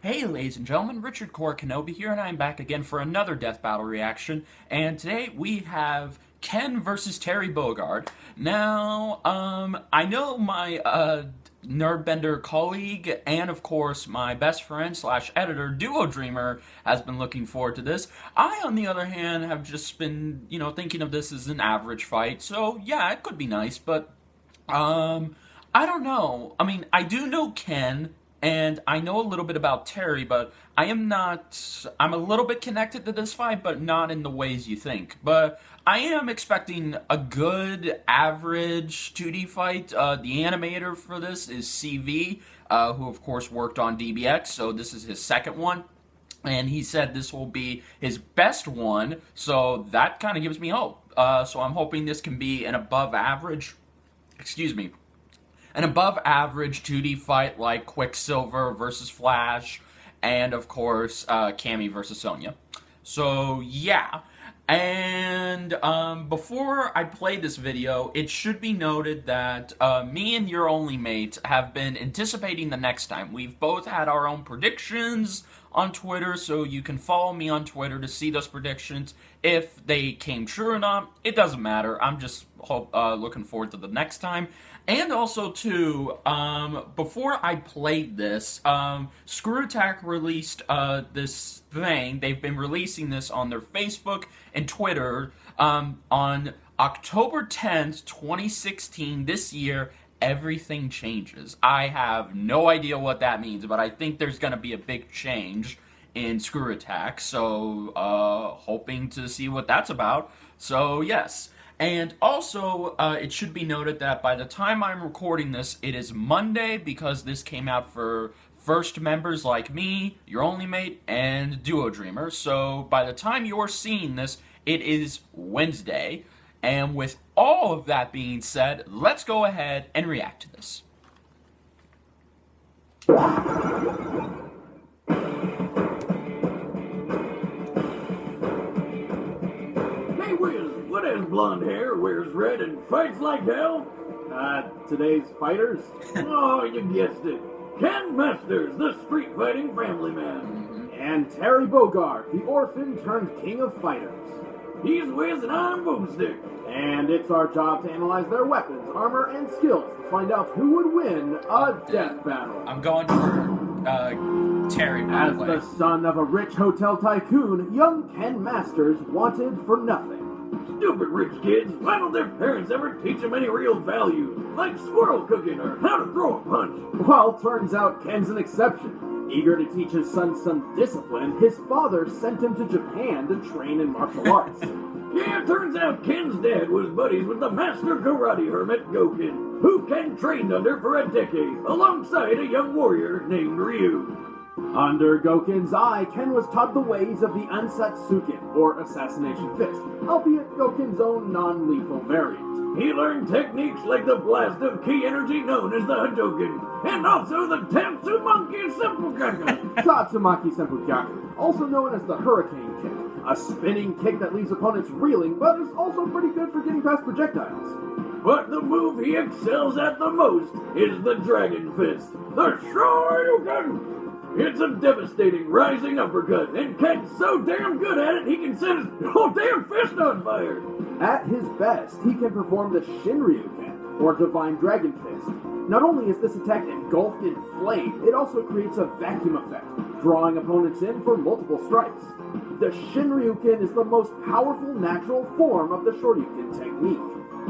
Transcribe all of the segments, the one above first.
Hey, ladies and gentlemen, Richard Core Kenobi here, and I'm back again for another Death Battle reaction. And today we have Ken versus Terry Bogard. Now, I know my Nerdbender colleague and, of course, my best friend slash editor, Duo Dreamer, has been looking forward to this. I, on the other hand, have just been, thinking of this as an average fight. So, yeah, it could be nice, but I don't know. I mean, I do know Ken, and I know a little bit about Terry, but I am not. I'm a little bit connected to this fight, but not in the ways you think. But I am expecting a good, average 2D fight. The animator for this is CV, who, of course, worked on DBX, so this is his second one. And he said this will be his best one, so that kind of gives me hope. So I'm hoping this can be an above average. Excuse me, an above average 2D fight like Quicksilver versus Flash, and of course, Cammy versus Sonya. So, yeah. And before I play this video, it should be noted that me and Your Only Mate have been anticipating the next time. We've both had our own predictions on Twitter, so you can follow me on Twitter to see those predictions. If they came true or not, it doesn't matter. I'm just looking forward to the next time. And also, too, before I played this, Screw Attack released this thing. They've been releasing this on their Facebook and Twitter on October 10th, 2016, this year. Everything changes. I have no idea what that means, but I think there's going to be a big change in Screw Attack, so hoping to see what that's about. So, yes. And also, it should be noted that by the time I'm recording this, it is Monday, because this came out for first members like me, Your Only Mate, and Duo Dreamer. So by the time you're seeing this, it is Wednesday. And with all of that being said, let's go ahead and react to this. Hey Wiz, what has blonde hair, wears red, and fights like hell? Today's fighters? Oh, you guessed it. Ken Masters, the street fighting family man. And Terry Bogard, the orphan turned king of fighters. He's Wiz and I'm Boomstick. And it's our job to analyze their weapons, armor, and skills to find out who would win a death battle. I'm going for Terry, by As the way. the son of a rich hotel tycoon, young Ken Masters wanted for nothing. Stupid rich kids. Why don't their parents ever teach them any real values, like squirrel cooking or how to throw a punch? Well, turns out Ken's an exception. Eager to teach his son some discipline, his father sent him to Japan to train in martial arts. Yeah, turns out Ken's dad was buddies with the master karate hermit Goken, who Ken trained under for a decade, alongside a young warrior named Ryu. Under Goken's eye, Ken was taught the ways of the Ansatsuken, or Assassination Fist, albeit Goken's own non-lethal variant. He learned techniques like the blast of ki energy known as the Hadouken, and also the Tatsumaki Seppuku. Tatsumaki Senpukyaku, also known as the Hurricane Kick, a spinning kick that leaves opponents reeling, but is also pretty good for getting past projectiles. But the move he excels at the most is the Dragon Fist, the Shoryuken. It's a devastating rising uppercut, and Ken's so damn good at it he can set his whole damn fist on fire. At his best, he can perform the Shinryuken, or Divine Dragon Fist. Not only is this attack engulfed in flame, it also creates a vacuum effect, drawing opponents in for multiple strikes. The Shinryuken is the most powerful natural form of the Shoryuken technique.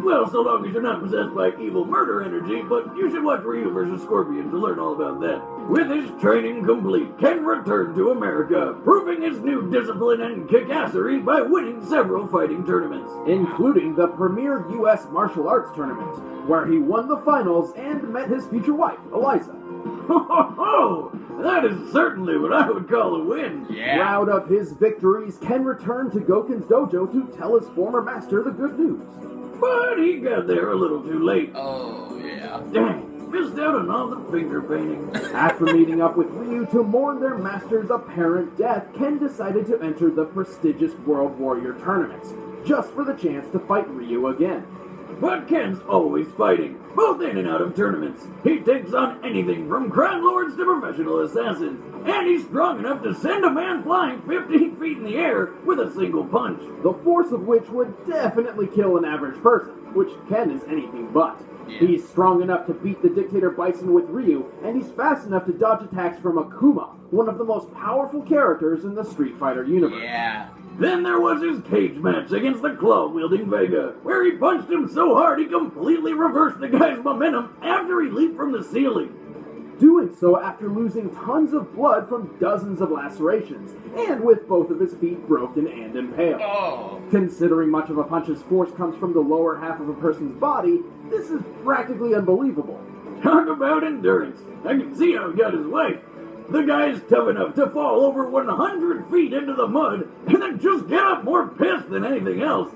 Well, so long as you're not possessed by evil murder energy, but you should watch Ryu vs. Scorpion to learn all about that. With his training complete, Ken returned to America, proving his new discipline and kickassery by winning several fighting tournaments, including the premier U.S. martial arts tournament, where he won the finals and met his future wife, Eliza. Ho ho ho! That is certainly what I would call a win. Yeah. Proud of his victories, Ken returned to Goken's dojo to tell his former master the good news. But he got there a little too late. Oh, yeah. Dang, missed out on all the finger painting. After meeting up with Ryu to mourn their master's apparent death, Ken decided to enter the prestigious World Warrior tournaments, just for the chance to fight Ryu again. But Ken's always fighting, both in and out of tournaments. He takes on anything from crime lords to professional assassins, and he's strong enough to send a man flying 15 feet in the air with a single punch. The force of which would definitely kill an average person, which Ken is anything but. Yeah. He's strong enough to beat the Dictator Bison with Ryu, and he's fast enough to dodge attacks from Akuma, one of the most powerful characters in the Street Fighter universe. Yeah. Then there was his cage match against the claw-wielding Vega, where he punched him so hard he completely reversed the guy's momentum after he leaped from the ceiling. Doing so after losing tons of blood from dozens of lacerations, and with both of his feet broken and impaled. Oh. Considering much of a punch's force comes from the lower half of a person's body, this is practically unbelievable. Talk about endurance. I can see how he got his wife. The guy's tough enough to fall over 100 feet into the mud and then just get up more pissed than anything else.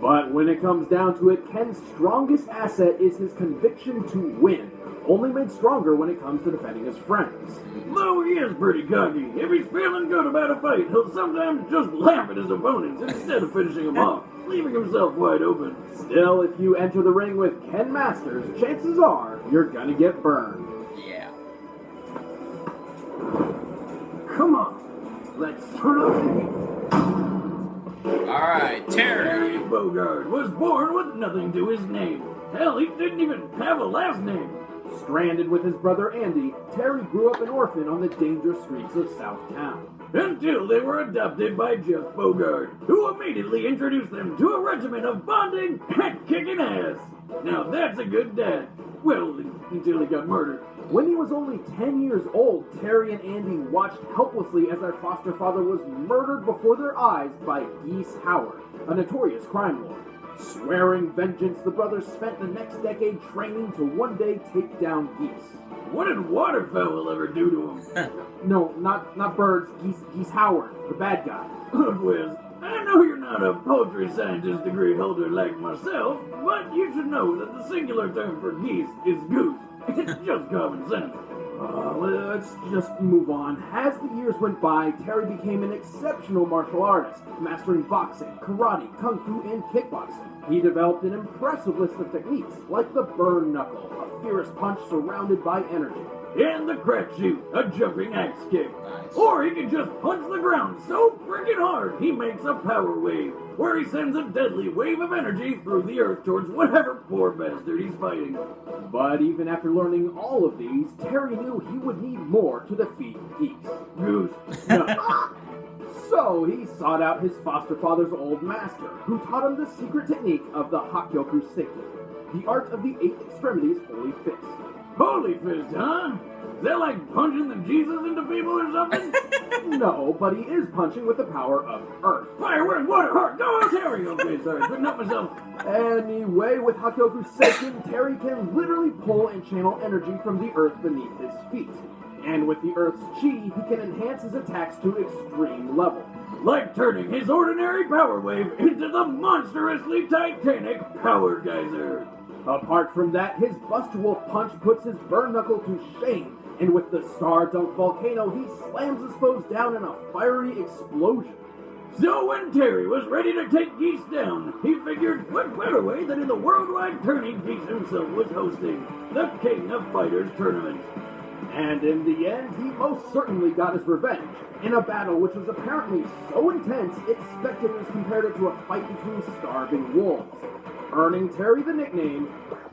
But when it comes down to it, Ken's strongest asset is his conviction to win, only made stronger when it comes to defending his friends. Though he is pretty cocky, if he's feeling good about a fight, he'll sometimes just laugh at his opponents instead of finishing them off, leaving himself wide open. Still, if you enter the ring with Ken Masters, chances are you're gonna get burned. Yeah. Come on, let's turn up the Alright, Terry Terry. Bogard was born with nothing to his name. Hell, he didn't even have a last name. Stranded with his brother Andy, Terry grew up an orphan on the dangerous streets of Southtown. Until they were adopted by Jeff Bogard, who immediately introduced them to a regimen of bonding and kicking ass. Now that's a good dad. Well, until he got murdered. When he was only 10 years old, Terry and Andy watched helplessly as their foster father was murdered before their eyes by Geese Howard, a notorious crime lord. Swearing vengeance, the brothers spent the next decade training to one day take down geese. What did waterfowl ever do to him? No, not birds, Geese Howard, the bad guy. Look, Wiz, I know you're not a poultry scientist degree holder like myself, but you should know that the singular term for geese is goose. It's just common sense. Let's just move on. As the years went by, Terry became an exceptional martial artist, mastering boxing, karate, kung fu, and kickboxing. He developed an impressive list of techniques, like the burn knuckle, a fierce punch surrounded by energy. And the crack shoot, a jumping axe kick. Nice. Or he can just punch the ground so freaking hard he makes a power wave, where he sends a deadly wave of energy through the earth towards whatever poor bastard he's fighting. But even after learning all of these, Terry knew he would need more to defeat geese. Goose. No. So he sought out his foster father's old master, who taught him the secret technique of the Hakyoku Seiken, the art of the 8 extremities holy fist. Holy fist, huh? Is that like punching the Jesus into people or something? No, but he is punching with the power of earth. Fire, wind, water, heart, go, Terry! Okay, sorry, couldn't help myself. Anyway, with Hakyoku Seiken, Terry can literally pull and channel energy from the earth beneath his feet. And with the earth's chi, he can enhance his attacks to extreme levels. Like turning his ordinary power wave into the monstrously titanic power geyser. Apart from that, his Buster Wolf punch puts his burn knuckle to shame, and with the Star Dunk Volcano, he slams his foes down in a fiery explosion. So when Terry was ready to take Geese down, he figured what better way than in the worldwide tourney Geese himself was hosting, the King of Fighters tournament. And in the end, he most certainly got his revenge, in a battle which was apparently so intense it spectators compared it to a fight between starving wolves, earning Terry the nickname,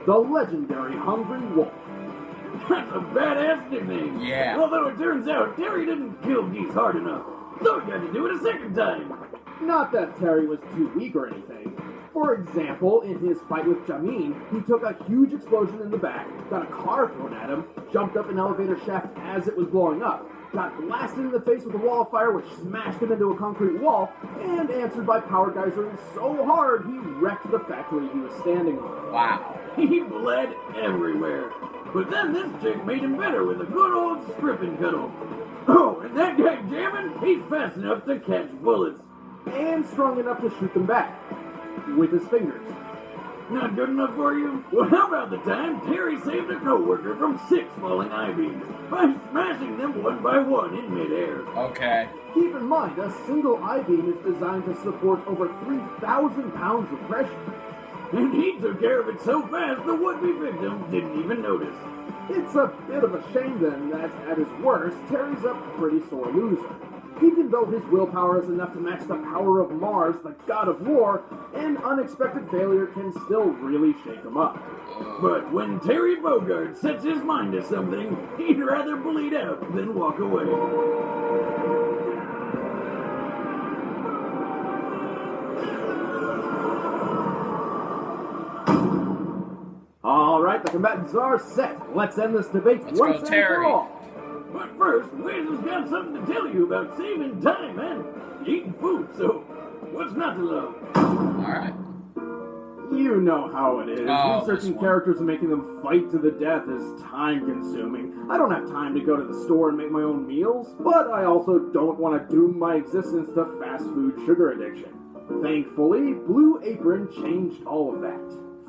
the legendary Hungry Wolf. That's a badass nickname. Yeah. Although it turns out Terry didn't kill Geese hard enough, so he got to do it a second time. Not that Terry was too weak or anything. For example, in his fight with Jamin, he took a huge explosion in the back, got a car thrown at him, jumped up an elevator shaft as it was blowing up, got blasted in the face with a wall of fire which smashed him into a concrete wall, and answered by power geysers so hard he wrecked the factory he was standing on. Wow. He bled everywhere. But then this chick made him better with a good old strip and cuddle. Oh, and that guy jamming, he's fast enough to catch bullets. And strong enough to shoot them back. With his fingers. Not good enough for you? Well, how about the time Terry saved a co-worker from 6 falling I-beams by smashing them one by one in midair? Okay. Keep in mind, a single I-beam is designed to support over 3,000 pounds of pressure. and he took care of it so fast the would-be victim didn't even notice. It's a bit of a shame then that, at his worst, Terry's a pretty sore loser. Even though his willpower is enough to match the power of Mars, the god of war, an unexpected failure can still really shake him up. But when Terry Bogard sets his mind to something, he'd rather bleed out than walk away. All right, the combatants are set. Let's end this debate Let's once go, and Terry. for all. But first, Wiz has got something to tell you about saving time and eating food, so what's not to love? Alright. You know how it is. Oh, Researching this one. characters and making them fight to the death is time-consuming. I don't have time to go to the store and make my own meals, but I also don't want to doom my existence to fast food sugar addiction. Thankfully, Blue Apron changed all of that.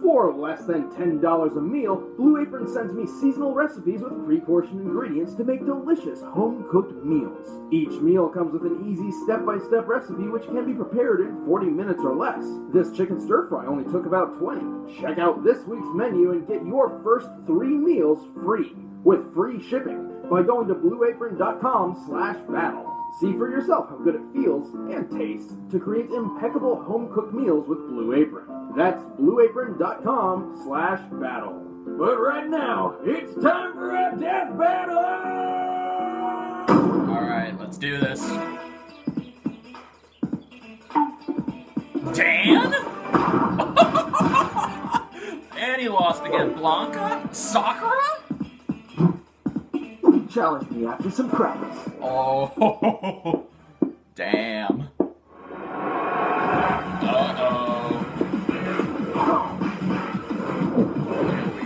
For less than $10 a meal, Blue Apron sends me seasonal recipes with pre-portioned ingredients to make delicious home-cooked meals. Each meal comes with an easy step-by-step recipe which can be prepared in 40 minutes or less. This chicken stir-fry only took about 20. Check out this week's menu and get your first 3 meals free, with free shipping, by going to blueapron.com/battle. See for yourself how good it feels and tastes to create impeccable home-cooked meals with Blue Apron. That's blueapron.com/battle. But right now, it's time for a death battle! Alright, let's do this. Dan? And he lost again. Blanca? Sakura? Challenge me after some crackers. Oh, damn. Uh-oh.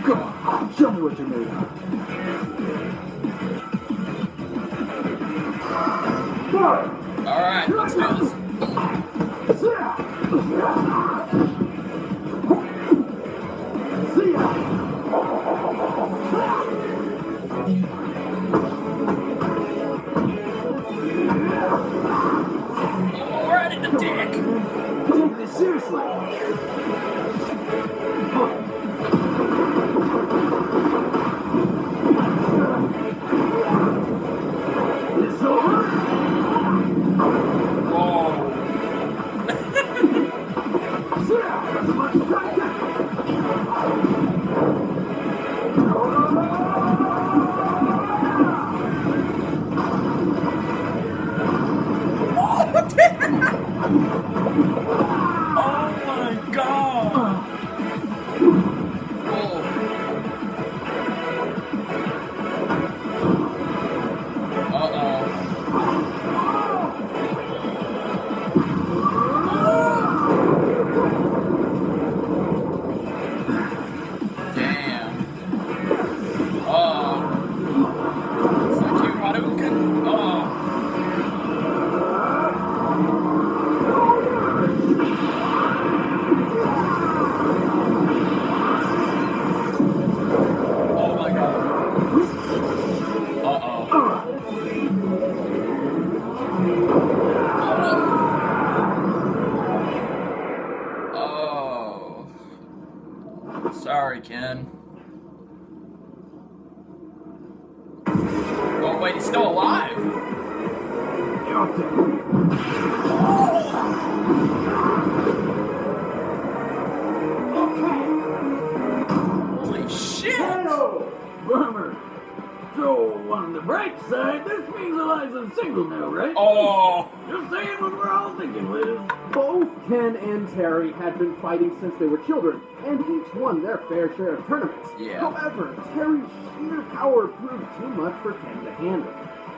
Come on, show me what you're made of. Alright, let's do this. See ya! Oh, right in the dick. Take this seriously. It's over. Whoa. Oh my god! Oh. Uh-oh. Damn. Uh-oh. It's like you Hadouken. Uh-oh. Oh my god. Uh-oh. Oh. Sorry, Ken. Oh, wait, he's still alive. Holy shit. Bummer. So, on the bright side, this means Eliza's single now, right? Oh. Just saying what we're all thinking, Liz. Both Ken and Terry had been fighting since they were children, and each won their fair share of tournaments. Yeah. However, Terry's sheer power proved too much for Ken to handle.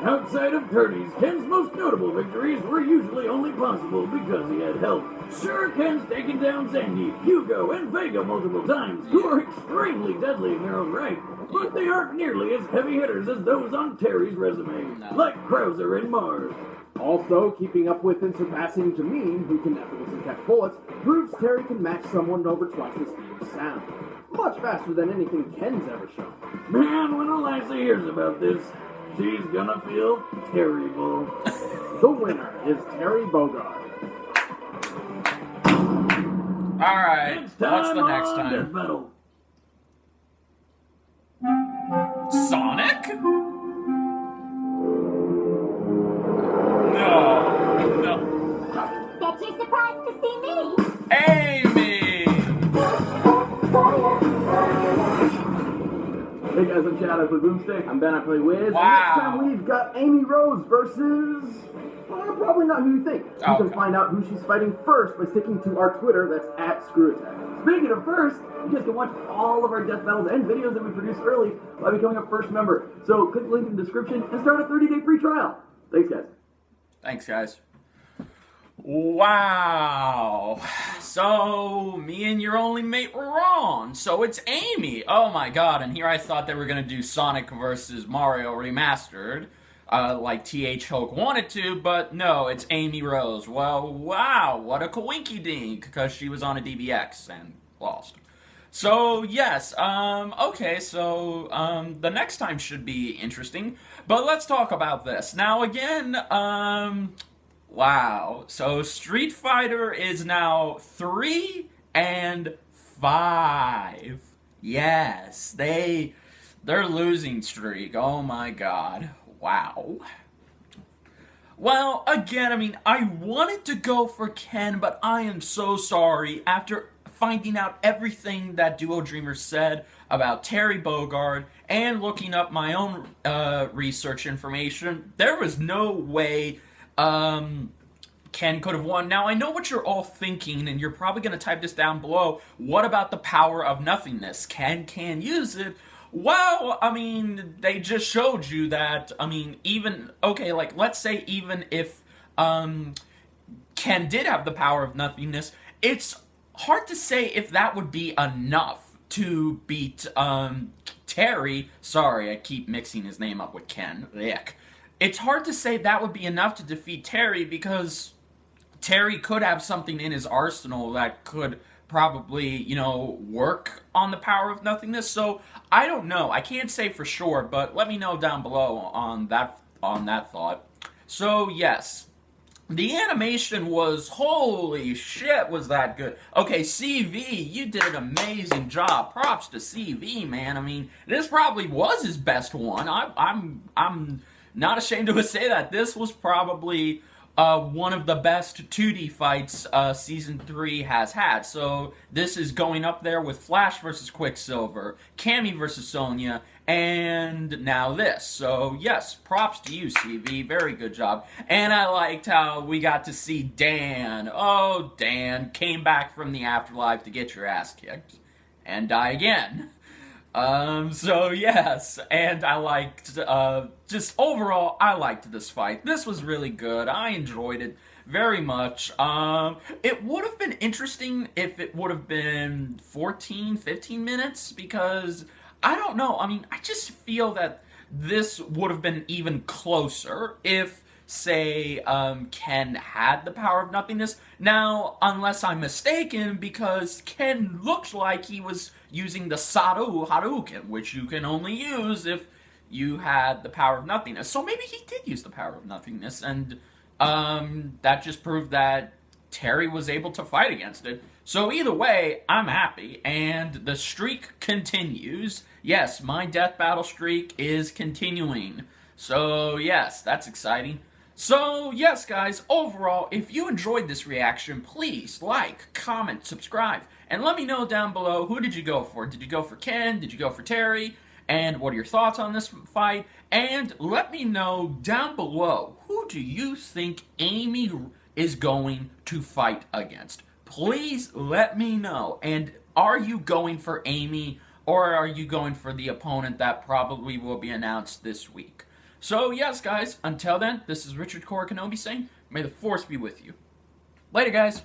Outside of tourneys, Ken's most notable victories were usually only possible because he had help. Sure, Ken's taken down Sandy, Hugo, and Vega multiple times, who are extremely deadly in their own right, but they aren't nearly as heavy hitters as those on Terry's resume, No. like Krauser and Mars. Also, keeping up with and surpassing Jameen, who can effortlessly catch bullets, proves Terry can match someone over twice the speed of sound. Much faster than anything Ken's ever shown. Man, when Eliza hears about this, she's gonna feel terrible. The winner is Terry Bogard. Alright, Next what's time the next on Death time? Battle. Sonic? No. No. Bet you're surprised to see me. Amy! Hey guys, I'm Chad, I play Boomstick. I'm Ben, I play Wiz. Wow. And next time we've got Amy Rose versus... probably not who you think. You Okay. can find out who she's fighting first by sticking to our Twitter, that's @ScrewAttack. Speaking of first, you guys can watch all of our death battles and videos that we produce early by becoming a first member. So click the link in the description and start a 30-day free trial. Thanks, guys. Thanks, guys. Wow. So, me and your only mate were wrong. So it's Amy. Oh my god, and here I thought they were going to do Sonic versus Mario Remastered, like TH Hulk wanted to, but no, it's Amy Rose. Well, wow, what a coinky dink, because she was on a DBX and lost. So, yes, okay, so, the next time should be interesting, but let's talk about this. Now, again, wow, so Street Fighter is now 3 and 5. Yes, they're losing streak, oh my god, wow. Well, again, I mean, I wanted to go for Ken, but I am so sorry. After finding out everything that Duo Dreamer said about Terry Bogard and looking up my own research information, there was no way Ken could have won. Now, I know what you're all thinking, and you're probably going to type this down below. What about the power of nothingness? Ken can use it. Well, I mean, they just showed you that, I mean, even, okay, like, let's say even if Ken did have the power of nothingness, it's hard to say if that would be enough to beat Terry. Sorry, I keep mixing his name up with Ken. Yuck. It's hard to say that would be enough to defeat Terry because Terry could have something in his arsenal that could probably, you know, work on the power of nothingness. So I don't know. I can't say for sure, but let me know down below on that thought. So yes, the animation was, holy shit, was that good. Okay, CV, you did an amazing job. Props to CV, man. I mean, this probably was his best one. I'm not ashamed to say that. This was probably one of the best 2D fights Season 3 has had. So this is going up there with Flash versus Quicksilver, Cammy versus Sonya, and now this. So yes, props to you, CV. Very good job. And I liked how we got to see Dan. Oh, Dan came back from the afterlife to get your ass kicked and die again. So yes, and I liked, just overall, I liked this fight. This was really good. I enjoyed it very much. It would have been interesting if it would have been 14, 15 minutes, because, I don't know, I mean, I just feel that this would have been even closer if, say, Ken had the power of nothingness. Now, unless I'm mistaken, because Ken looked like he was using the Saru Hadouken, which you can only use if you had the power of nothingness. So maybe he did use the power of nothingness, and that just proved that Terry was able to fight against it. So either way, I'm happy, and the streak continues. Yes, my death battle streak is continuing. So yes, that's exciting. So, yes, guys, overall, if you enjoyed this reaction, please like, comment, subscribe, and let me know down below, who did you go for? Did you go for Ken? Did you go for Terry? And what are your thoughts on this fight? And let me know down below, who do you think Amy is going to fight against? Please let me know. And are you going for Amy, or are you going for the opponent that probably will be announced this week? So, yes, guys, until then, this is Richard Core Kenobi saying, may the Force be with you. Later, guys.